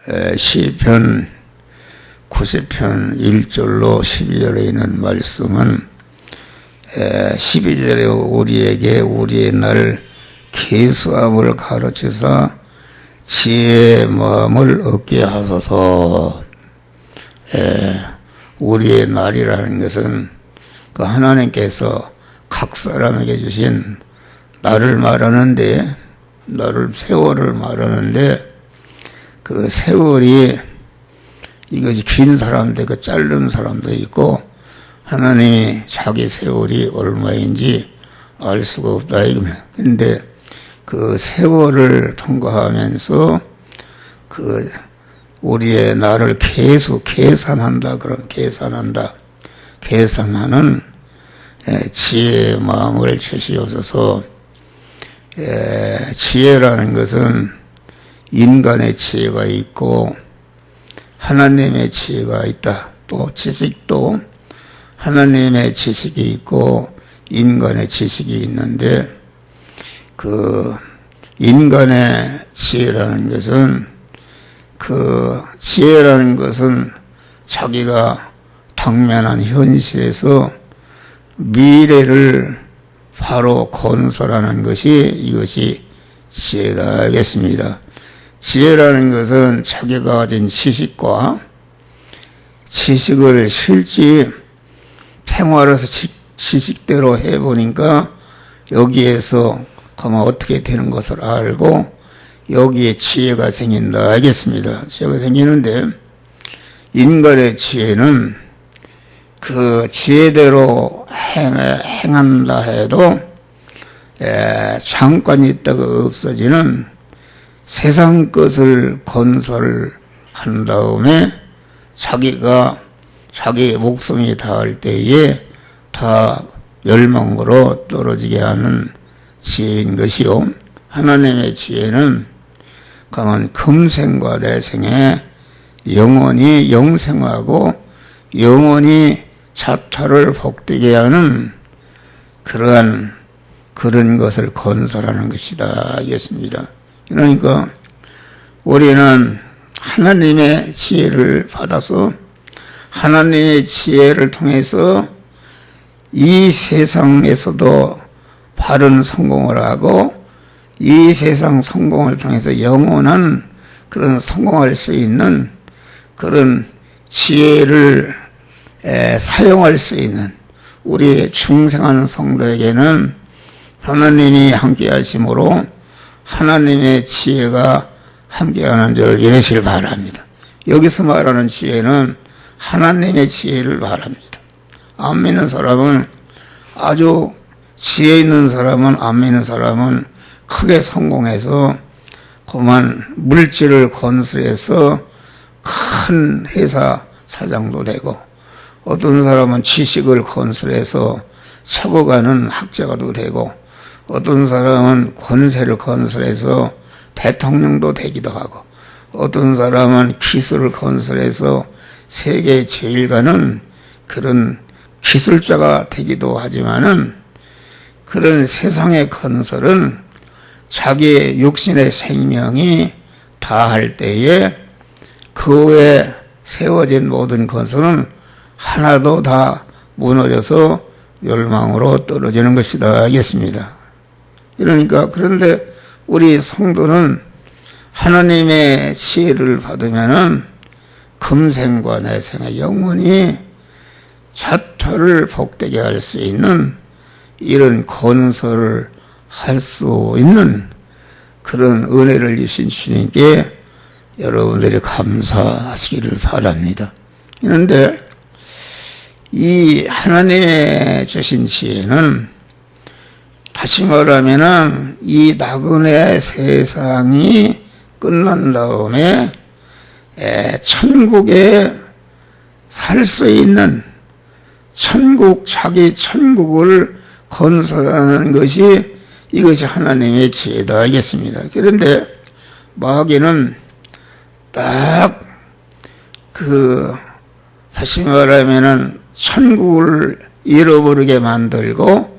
시편 90편 1절로 12절에 있는 말씀은 12절에 우리에게 우리의 날 계수함을 가르치사 지혜의 마음을 얻게 하소서. 우리의 날이라는 것은 그 하나님께서 각 사람에게 주신 날을 말하는데, 날을 세월을 말하는데, 그 세월이 이것이 긴 사람도 있고 짧은 사람도 있고, 하나님이 자기 세월이 얼마인지 알 수가 없다 이겁니다. 그런데 그 세월을 통과하면서 그 우리의 날을 계산한다. 그럼 계산하는 지혜의 마음을 주시옵소서. 지혜라는 것은 인간의 지혜가 있고 하나님의 지혜가 있다. 또 지식도 하나님의 지식이 있고 인간의 지식이 있는데, 그 인간의 지혜라는 것은 자기가 당면한 현실에서 미래를 바로 건설하는 이것이 지혜다겠습니다. 지혜라는 것은 자기가 가진 지식을 실제 생활에서 지식대로 해보니까 여기에서 가면 어떻게 되는 것을 알고 여기에 지혜가 생긴다 알겠습니다. 지혜가 생기는데, 인간의 지혜는 그 지혜대로 행한다 해도 잠깐 있다가 없어지는 세상 것을 건설한 다음에 자기 목숨이 닿을 때에 다 멸망으로 떨어지게 하는 지혜인 것이요. 하나님의 지혜는 강한 금생과 내생에 영원히 영생하고 영원히 자타를 복되게 하는 그런 것을 건설하는 것이다 하겠습니다. 그러니까 우리는 하나님의 지혜를 받아서 하나님의 지혜를 통해서 이 세상에서도 바른 성공을 하고 이 세상 성공을 통해서 영원한 그런 성공할 수 있는 그런 지혜를 사용할 수 있는 우리 중생하는 성도에게는 하나님이 함께 하심으로 하나님의 지혜가 함께하는 줄 믿으시길 바랍니다. 여기서 말하는 지혜는 하나님의 지혜를 말합니다. 안 믿는 사람은, 아주 지혜 있는 사람은, 안 믿는 사람은 크게 성공해서 그만 물질을 건설해서 큰 회사 사장도 되고, 어떤 사람은 지식을 건설해서 서거가는 학자가도 되고, 어떤 사람은 권세를 건설해서 대통령도 되기도 하고, 어떤 사람은 기술을 건설해서 세계 제일 가는 그런 기술자가 되기도 하지만은, 그런 세상의 건설은 자기의 육신의 생명이 다할 때에 그 후에 세워진 모든 건설은 하나도 다 무너져서 멸망으로 떨어지는 것이다 하겠습니다. 그러니까 그런데 우리 성도는 하나님의 지혜를 받으면은 금생과 내생에 영원히 자타를 복되게 할 수 있는 이런 건설을 할 수 있는 그런 은혜를 주신 주님께 여러분들이 감사하시기를 바랍니다. 그런데 이 하나님의 주신 지혜는 다시 말하면은 이 나그네 세상이 끝난 다음에 천국에 살 수 있는 자기 천국을 건설하는 이것이 하나님의 지혜다 하겠습니다. 그런데 마귀는 딱 다시 말하면은 천국을 잃어버리게 만들고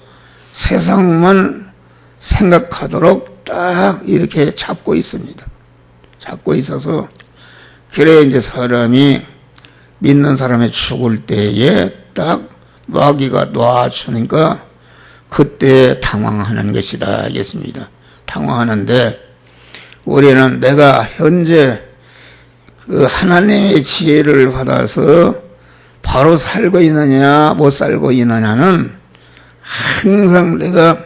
세상만 생각하도록 딱 이렇게 잡고 있습니다. 잡고 있어서 그래 이제 사람이 믿는 사람이 죽을 때에 딱 마귀가 놔주니까 그때 당황하는 것이다 하겠습니다. 당황하는데 우리는 내가 현재 그 하나님의 지혜를 받아서 바로 살고 있느냐 못 살고 있느냐는 항상 내가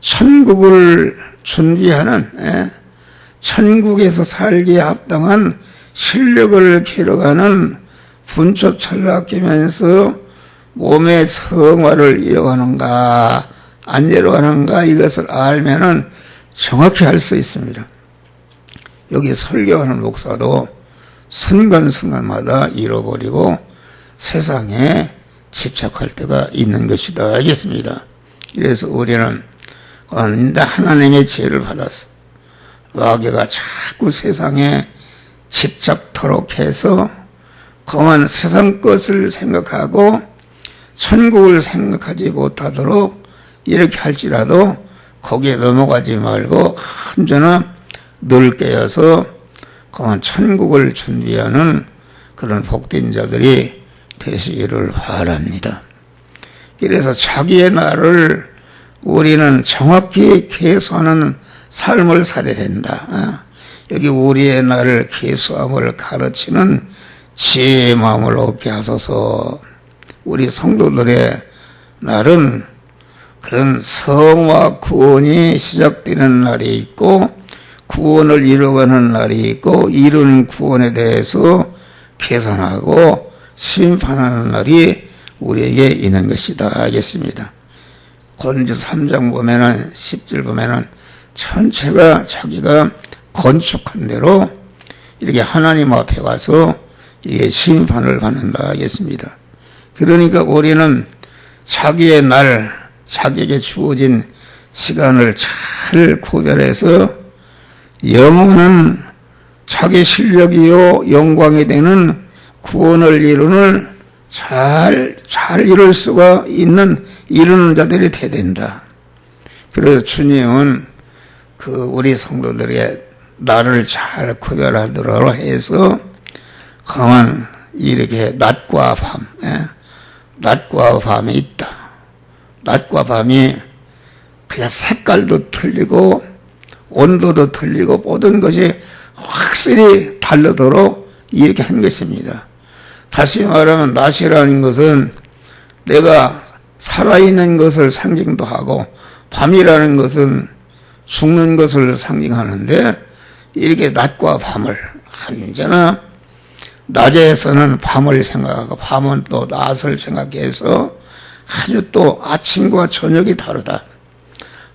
천국을 준비하는 천국에서 살기에 합당한 실력을 기록하는 분초 철학기면서 몸의 성화를 이뤄가는가 안 이뤄가는가 이것을 알면은 정확히 알 수 있습니다. 여기 설교하는 목사도 순간순간마다 잃어버리고 세상에 집착할 때가 있는 것이다 하겠습니다. 그래서 우리는 하나님의 지혜를 받아서 마귀가 자꾸 세상에 집착토록 해서 그만 세상 것을 생각하고 천국을 생각하지 못하도록 이렇게 할지라도 거기에 넘어가지 말고 언제나 늘 깨어서 그만 천국을 준비하는 그런 복된 자들이 되시기를 바랍니다. 그래서 자기의 날을 우리는 정확히 계수하는 삶을 살아야 된다. 여기 우리의 날을 계수함을 가르치는 지혜의 마음을 얻게 하소서. 우리 성도들의 날은 그런 성화 구원이 시작되는 날이 있고 구원을 이루어가는 날이 있고 이룬 구원에 대해서 계산하고 심판하는 날이 우리에게 있는 것이다 하겠습니다. 고린도 3장 보면은 10절 보면은 전체가 자기가 건축한 대로 이렇게 하나님 앞에 가서 이게 심판을 받는다 하겠습니다. 그러니까 우리는 자기의 날, 자기에게 주어진 시간을 잘 구별해서 영원한 자기 실력이요 영광이 되는 구원을 이루는 잘 이룰 수가 있는 이루는 자들이 돼야 된다. 그래서 주님은 그 우리 성도들의 날을 잘 구별하도록 해서 가만 이렇게 낮과 밤, 낮과 밤이 있다. 낮과 밤이 그냥 색깔도 틀리고 온도도 틀리고 모든 것이 확실히 다르도록 이렇게 한 것입니다. 다시 말하면 낮이라는 것은 내가 살아있는 것을 상징도 하고 밤이라는 것은 죽는 것을 상징하는데 이렇게 낮과 밤을 언제나 낮에서는 밤을 생각하고 밤은 또 낮을 생각해서 아주 또 아침과 저녁이 다르다.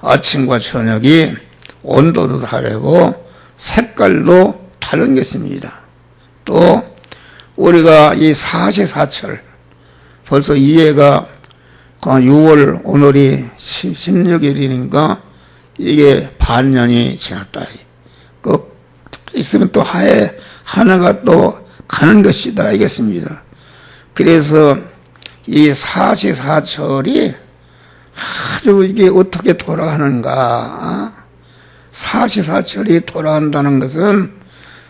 아침과 저녁이 온도도 다르고 색깔도 다른 것입니다. 또 우리가 이 사시사철 벌써 이해가 6월 오늘이 16일이니까 이게 반년이 지났다. 그 있으면 또 하에 하나가 또 가는 것이다 알겠습니다. 그래서 이 사시사철이 아주 이게 어떻게 돌아가는가. 사시사철이 돌아간다는 것은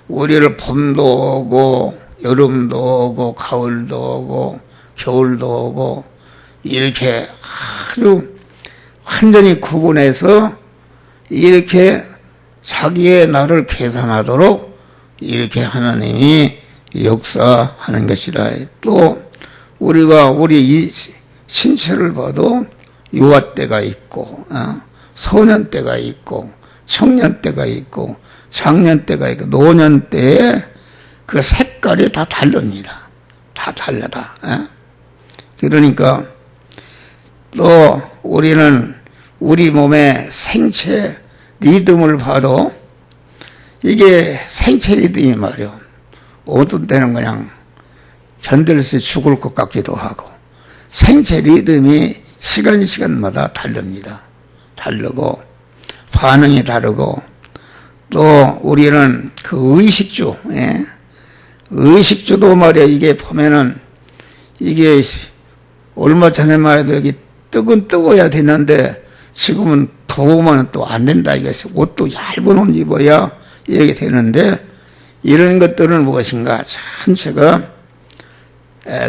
우리를 봄도 오고 여름도 오고 가을도 오고 겨울도 오고 이렇게 아주 완전히 구분해서 이렇게 자기의 날을 계산하도록 이렇게 하나님이 역사하는 것이다. 또 우리가 우리 이 신체를 봐도 유아 때가 있고 소년 때가 있고 청년 때가 있고 장년 때가 있고 노년 때에 그 색깔이 다 다릅니다. 다 달라다. 그러니까 또 우리는 우리 몸의 생체 리듬을 봐도 이게 생체 리듬이 말이요. 어떤 때는 그냥 견딜 수 죽을 것 같기도 하고 생체 리듬이 시간마다 다릅니다. 다르고 반응이 다르고 또 우리는 그 의식주, 의식주도 말이야 이게 보면은 이게 얼마 전에만 해도 여기 뜨건 뜨거워야 되는데 지금은 더우면 또 안 된다 이것이 옷도 얇은 옷 입어야 이렇게 되는데 이런 것들은 무엇인가? 전체가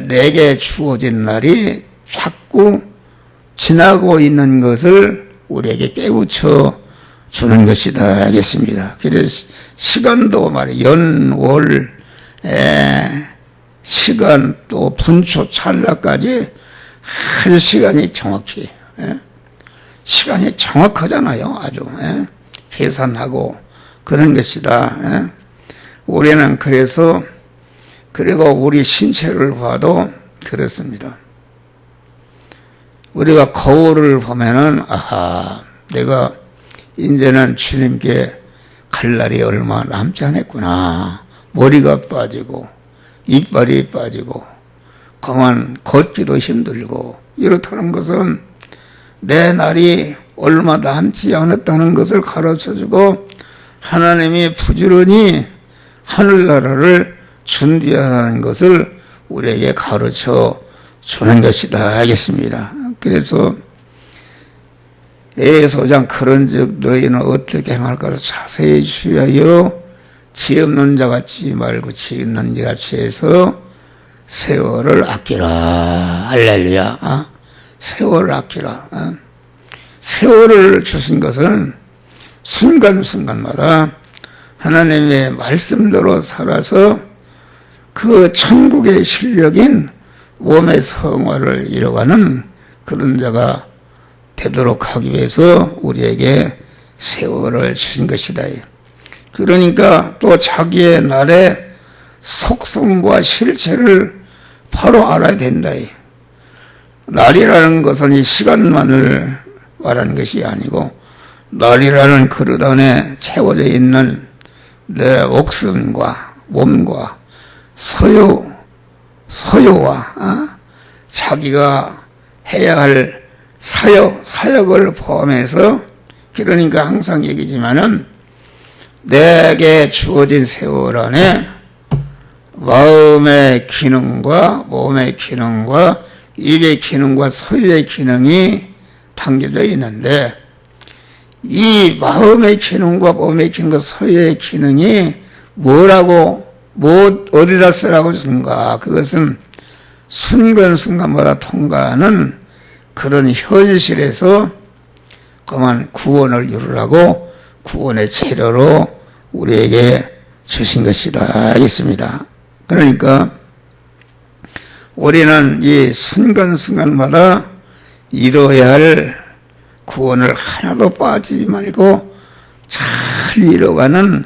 내게 주어진 날이 자꾸 지나고 있는 것을 우리에게 깨우쳐 주는 것이다 하겠습니다. 그래서 시간도 말이에요. 연, 월, 시간 또 분초, 찰나까지 아주 시간이 정확히 시간이 정확하잖아요. 아주 계산하고 그런 것이다. 우리는 그래서 그리고 우리 신체를 봐도 그렇습니다. 우리가 거울을 보면은 아하 내가 이제는 주님께 갈 날이 얼마 남지 않았구나. 머리가 빠지고 이빨이 빠지고 그만 걷기도 힘들고 이렇다는 것은 내 날이 얼마 남지 않았다는 것을 가르쳐주고 하나님이 부지런히 하늘나라를 준비하는 것을 우리에게 가르쳐 주는 것이다 하겠습니다. 그래서 에소장 그런즉 너희는 어떻게 행할까 자세히 주의하여 지 없는 자가 지 말고 지 있는 자가 지해서 세월을 아끼라. 할렐루야. 세월을 아끼라. 세월을 주신 것은 순간순간마다 하나님의 말씀대로 살아서 그 천국의 실력인 몸의 성화를 이뤄가는 그런 자가 되도록 하기 위해서 우리에게 세월을 주신 것이다. 그러니까 또 자기의 날의 속성과 실체를 바로 알아야 된다. 날이라는 것은 이 시간만을 말하는 것이 아니고 날이라는 그릇 안에 채워져 있는 내 목숨과 몸과 소유와 자기가 해야 할 사역을 포함해서 그러니까 항상 얘기지만은 내게 주어진 세월 안에 마음의 기능과 몸의 기능과 입의 기능과 소유의 기능이 담겨져 있는데 이 마음의 기능과 몸의 기능과 소유의 기능이 어디다 쓰라고 주는가? 그것은 순간순간마다 통과하는 그런 현실에서 그만 구원을 이루라고 구원의 재료로 우리에게 주신 것이다 하겠습니다. 그러니까 우리는 이 순간순간마다 이루어야 할 구원을 하나도 빠지지 말고 잘 이뤄가는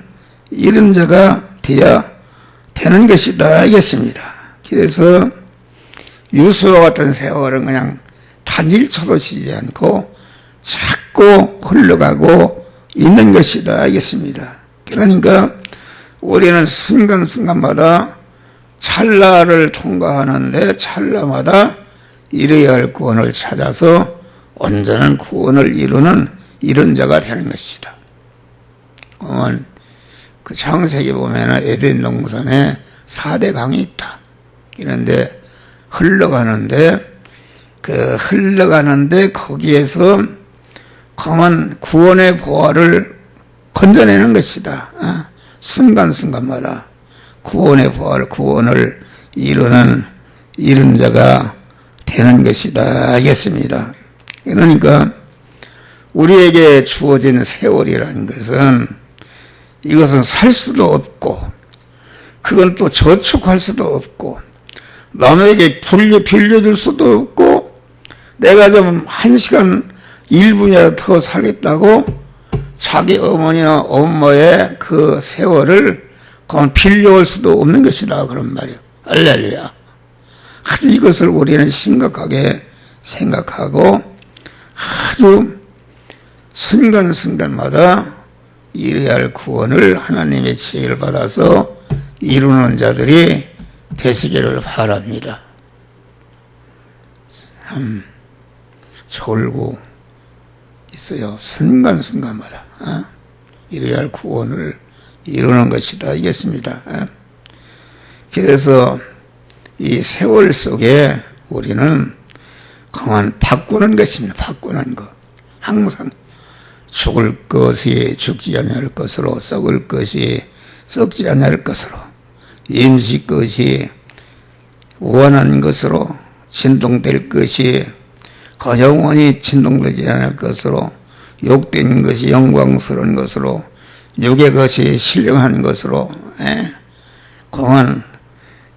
이런 자가 되어야 되는 것이다 하겠습니다. 그래서 유수와 같은 세월은 그냥 단일초도 쉬지 않고 자꾸 흘러가고 있는 것이다 하겠습니다. 그러니까 우리는 순간순간마다 찰나를 통과하는데 찰나마다 이루어야 할 구원을 찾아서 온전한 구원을 이루는 이런 자가 되는 것이다. 그 창세기 보면은 에덴 동산에 4대 강이 있다. 그런데 흘러가는데 거기에서 그만 구원의 보화를 건져내는 것이다. 순간순간마다 구원의 보화를 구원을 이루는 이런 자가 되는 것이다 하겠습니다. 그러니까 우리에게 주어진 세월이라는 것은 이것은 살 수도 없고 그건 또 저축할 수도 없고 남에게 빌려줄 수도 없고 내가 좀 1시간 1분이라도 더 살겠다고 자기 어머니나 엄마의 그 세월을 그건 빌려올 수도 없는 것이다 그런 말이에요. 할렐루야. 아주 이것을 우리는 심각하게 생각하고 아주 순간순간마다 이뤄야 할 구원을 하나님의 지혜를 받아서 이루는 자들이 되시기를 바랍니다. 참 졸고 있어요. 순간순간마다 이뤄야 할 구원을 이루는 것이다 알겠습니다. 그래서 이 세월 속에 우리는 강한 바꾸는 것입니다. 바꾸는 것. 항상 죽을 것이 죽지 아니할 것으로 썩을 것이 썩지 않을 것으로, 임시 것이 원한 것으로 진동될 것이 영원히 진동되지 않을 것으로, 욕된 것이 영광스러운 것으로, 육의 것이 신령한 것으로, 공은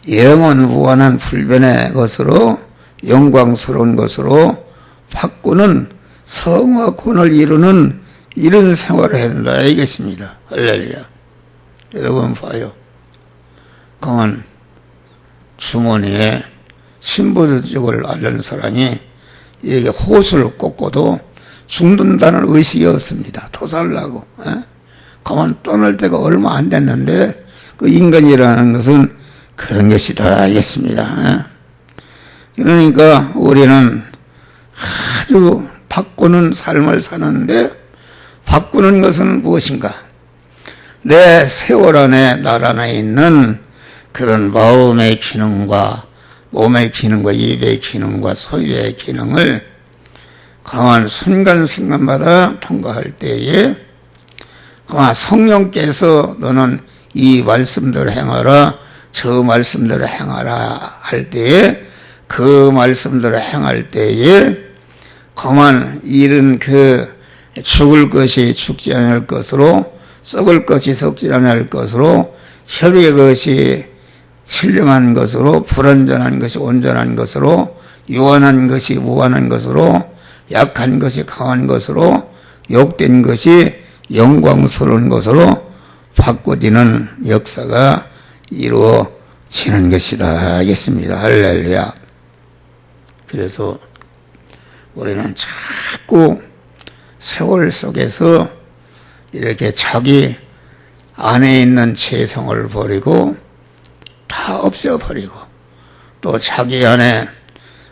영원 무한한 불변의 것으로, 영광스러운 것으로 바꾸는 성과 권을 이루는 이런 생활을 해야 된다 이겠습니다. 할렐루야. 여러분 봐요. 공은 주머니에 신부적을 앓는 사람이 이게 호수를 꽂고도 죽는다는 의식이 없습니다. 토살나고. 가만 떠날 때가 얼마 안 됐는데 그 인간이라는 것은 그런 것이다 알겠습니다. 그러니까 우리는 아주 바꾸는 삶을 사는데, 바꾸는 것은 무엇인가? 내 세월 안에 나란해 있는 그런 마음의 기능과 몸의 기능과 입의 기능과 소유의 기능을 강한 순간순간마다 통과할 때에 성령께서 너는 이 말씀대로 행하라, 저 말씀대로 행하라 할 때에, 그 말씀대로 행할 때에 강한 이런 그 죽을 것이 죽지 않을 것으로, 썩을 것이 썩지 않을 것으로, 혈의 것이 신령한 것으로, 불완전한 것이 온전한 것으로, 유한한 것이 무한한 것으로, 약한 것이 강한 것으로, 욕된 것이 영광스러운 것으로 바꿔지는 역사가 이루어지는 것이다 하겠습니다. 할렐루야. 그래서 우리는 자꾸 세월 속에서 이렇게 자기 안에 있는 죄성을 버리고 다 없애버리고, 또 자기 안에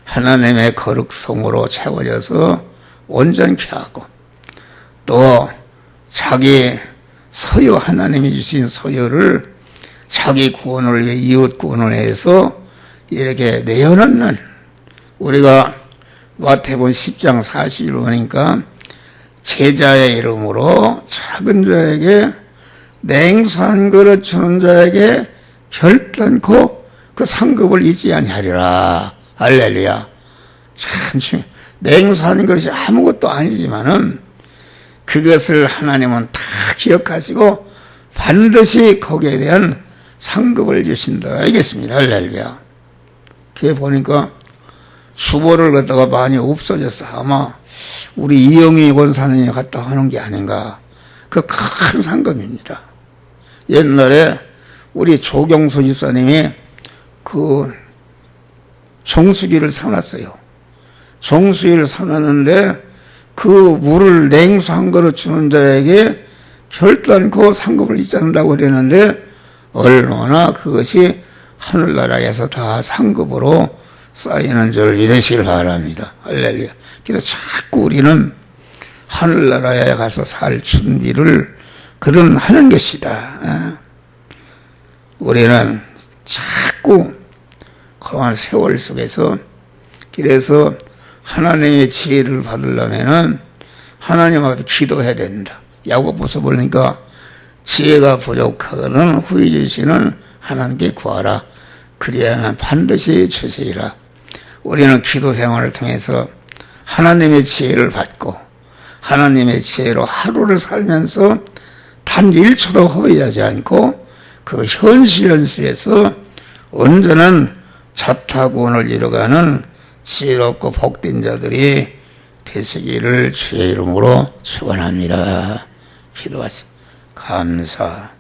하나님의 거룩성으로 채워져서 온전케 하고, 또 자기 소유, 하나님이 주신 소유를 자기 구원을 위해, 이웃 구원을 위해서 이렇게 내어놓는, 우리가 마태복음 10장 40절 보니까 제자의 이름으로 작은 자에게 냉수한 그릇 주는 자에게 결단코 그 상급을 잊지 아니하리라. 할렐루야. 참 냉수한 것이 아무것도 아니지만은 그것을 하나님은 다 기억하시고 반드시 거기에 대한 상급을 주신다 알겠습니다. 할렐루야. 그게 보니까 수보를 갖다가 많이 없어졌어. 아마 우리 이영희 권사님이 갖다 하는 게 아닌가. 그 큰 상급입니다. 옛날에 우리 조경수 집사님이 그 정수기를 사놨어요. 정수기를 사놨는데 그 물을 냉수한 거로 주는 자에게 결단코 상급을 잊지 않는다고 그랬는데, 얼마나 그것이 하늘나라에서 다 상급으로 쌓이는 줄 믿으시길 바랍니다. 할렐루야. 그래서 자꾸 우리는 하늘나라에 가서 살 준비를 그런 하는 것이다. 우리는 자꾸 거한 세월 속에서, 그래서 하나님의 지혜를 받으려면은 하나님한테 기도해야 된다. 야고보서 보니까 지혜가 부족하거든 후히 주시는 하나님께 구하라. 그리하면 반드시 주시리라. 우리는 기도 생활을 통해서 하나님의 지혜를 받고 하나님의 지혜로 하루를 살면서 단 1초도 허비하지 않고 그 현실에서 온전한 자타구원을 이뤄가는 지혜롭고 복된 자들이 되시기를 주의 이름으로 축원합니다. 기도하세요. 감사